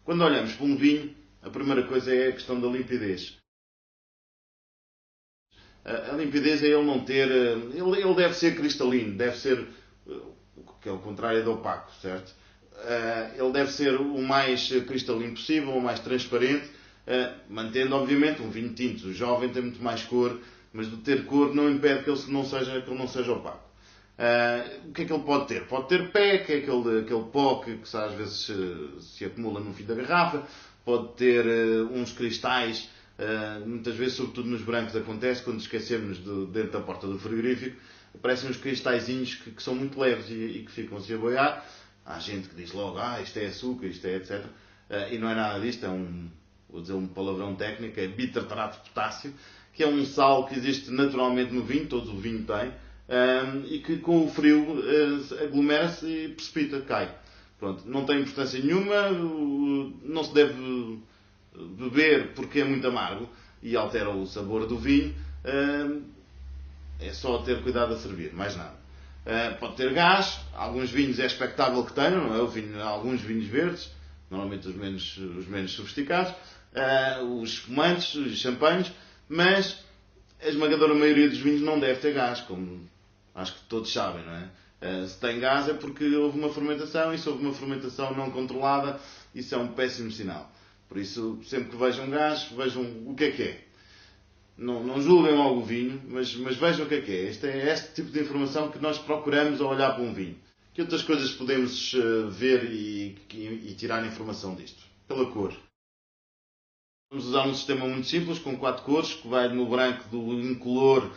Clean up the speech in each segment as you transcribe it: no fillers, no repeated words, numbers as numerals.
Quando olhamos para um vinho, a primeira coisa é a questão da limpidez. A limpidez é ele não ter... Ele deve ser cristalino, deve ser... que é o contrário do opaco, certo? Ele deve ser o mais cristalino possível, o mais transparente, mantendo, obviamente, um vinho tinto. O jovem tem muito mais cor, mas de ter cor não impede que ele não seja opaco. O que é que ele pode ter? Pode ter pé, que é aquele pó que às vezes se acumula no fim da garrafa. Pode ter uns cristais, muitas vezes, sobretudo nos brancos, acontece quando esquecemos dentro da porta do frigorífico, aparecem uns cristalzinhos que são muito leves e que ficam-se a boiar. Há gente que diz logo, isto é açúcar, isto é etc. E não é nada disto, vou dizer um palavrão técnico, é bitartrato de potássio, que é um sal que existe naturalmente no vinho, todo o vinho tem, e que com o frio aglomera-se e precipita, cai. Pronto, não tem importância nenhuma, não se deve beber porque é muito amargo e altera o sabor do vinho. É só ter cuidado a servir, mais nada. Pode ter gás, alguns vinhos é expectável que tenham, não é? Alguns vinhos verdes, normalmente os menos sofisticados, os espumantes, os champanhes, mas a esmagadora maioria dos vinhos não deve ter gás, como acho que todos sabem, não é? Se tem gás é porque houve uma fermentação, e se houve uma fermentação não controlada, isso é um péssimo sinal. Por isso, sempre que vejam gás, vejam o que é. Não julguem logo o vinho, mas vejam o que é. Este é este tipo de informação que nós procuramos ao olhar para um vinho. Que outras coisas podemos ver e tirar informação disto? Pela cor. Vamos usar um sistema muito simples, com 4 cores, que vai no branco do incolor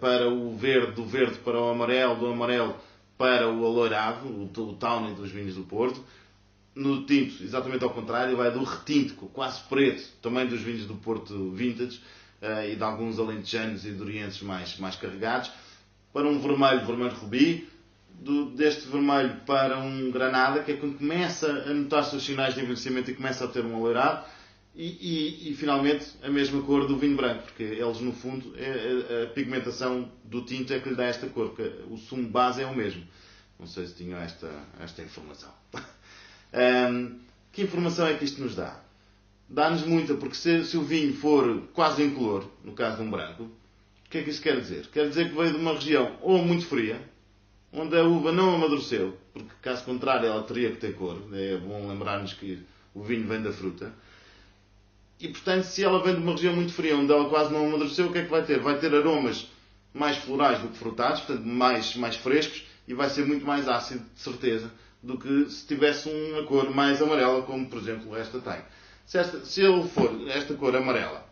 para o verde, do verde para o amarelo, do amarelo para o alourado, o tawny dos vinhos do Porto. No tinto, exatamente ao contrário, vai do retinto, quase preto, também dos vinhos do Porto Vintage, e de alguns alentejanos e dorienses mais carregados, para um vermelho rubi, deste vermelho para um granada, que é quando começa a notar-se os sinais de envelhecimento e começa a ter um alourado, e finalmente a mesma cor do vinho branco, porque eles no fundo, a pigmentação do tinto é que lhe dá esta cor, porque o sumo base é o mesmo. Não sei se tinham esta informação. Que informação é que isto nos dá? Dá-nos muita, porque se o vinho for quase incolor, no caso de um branco, o que é que isso quer dizer? Quer dizer que veio de uma região ou muito fria, onde a uva não amadureceu, porque caso contrário ela teria que ter cor. É bom lembrar-nos que o vinho vem da fruta. E portanto, se ela vem de uma região muito fria, onde ela quase não amadureceu, o que é que vai ter? Vai ter aromas mais florais do que frutados, portanto mais frescos, e vai ser muito mais ácido, de certeza, do que se tivesse uma cor mais amarela, como por exemplo esta tem. Se ele for esta cor amarela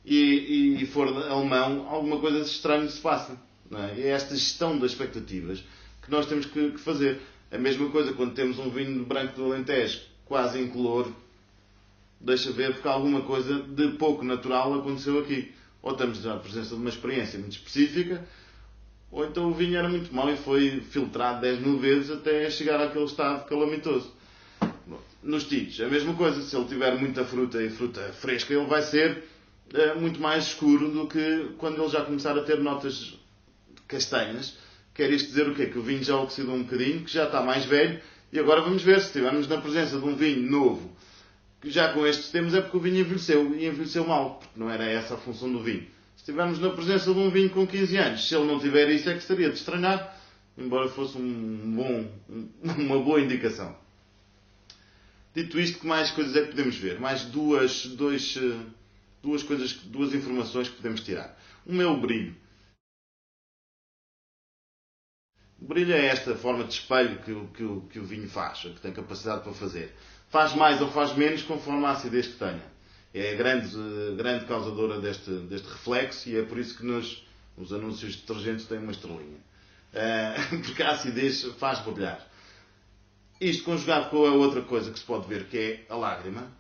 e for alemão, alguma coisa de estranho se passa. Não é? É esta gestão das expectativas que nós temos que fazer. A mesma coisa quando temos um vinho branco do Alentejo, quase incolor, deixa ver porque alguma coisa de pouco natural aconteceu aqui. Ou estamos à presença de uma experiência muito específica, ou então o vinho era muito mau e foi filtrado 10.000 vezes até chegar àquele estado calamitoso. Nos tintos, a mesma coisa. Se ele tiver muita fruta e fruta fresca, ele vai ser muito mais escuro do que quando ele já começar a ter notas castanhas. Quer isto dizer o quê? Que o vinho já oxidou um bocadinho, que já está mais velho, e agora vamos ver se estivermos na presença de um vinho novo, que já com estes termos é porque o vinho envelheceu, e envelheceu mal, porque não era essa a função do vinho. Se estivermos na presença de um vinho com 15 anos, se ele não tiver isso é que estaria de estranhar, embora fosse uma boa indicação. Dito isto, que mais coisas é que podemos ver? Mais duas informações que podemos tirar. Uma é o brilho. O brilho é esta forma de espelho que o vinho faz, que tem capacidade para fazer. Faz mais ou faz menos conforme a acidez que tenha. É a grande causadora deste reflexo, e é por isso que nos anúncios de detergentes têm uma estrelinha. Porque a acidez faz brilhar. Isto conjugado com a outra coisa que se pode ver, que é a lágrima,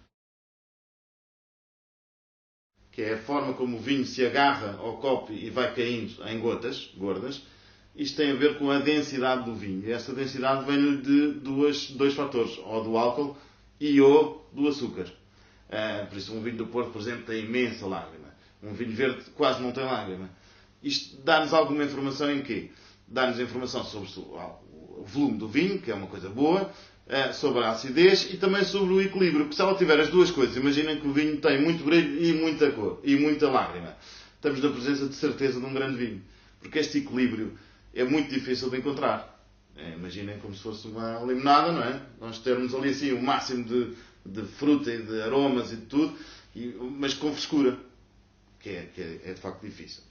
que é a forma como o vinho se agarra ao copo e vai caindo em gotas gordas. Isto tem a ver com a densidade do vinho. E essa densidade vem-lhe de dois fatores, ou do álcool ou do açúcar. Por isso um vinho do Porto, por exemplo, tem imensa lágrima. Um vinho verde quase não tem lágrima. Isto dá-nos alguma informação em quê? Dá-nos informação sobre o volume do vinho, que é uma coisa boa, sobre a acidez e também sobre o equilíbrio. Porque se ela tiver as duas coisas, imaginem que o vinho tem muito brilho e muita cor e muita lágrima. Estamos na presença de certeza de um grande vinho. Porque este equilíbrio é muito difícil de encontrar. Imaginem como se fosse uma limonada, não é? Nós termos ali assim o máximo de fruta e de aromas e de tudo, mas com frescura. Que é de facto difícil.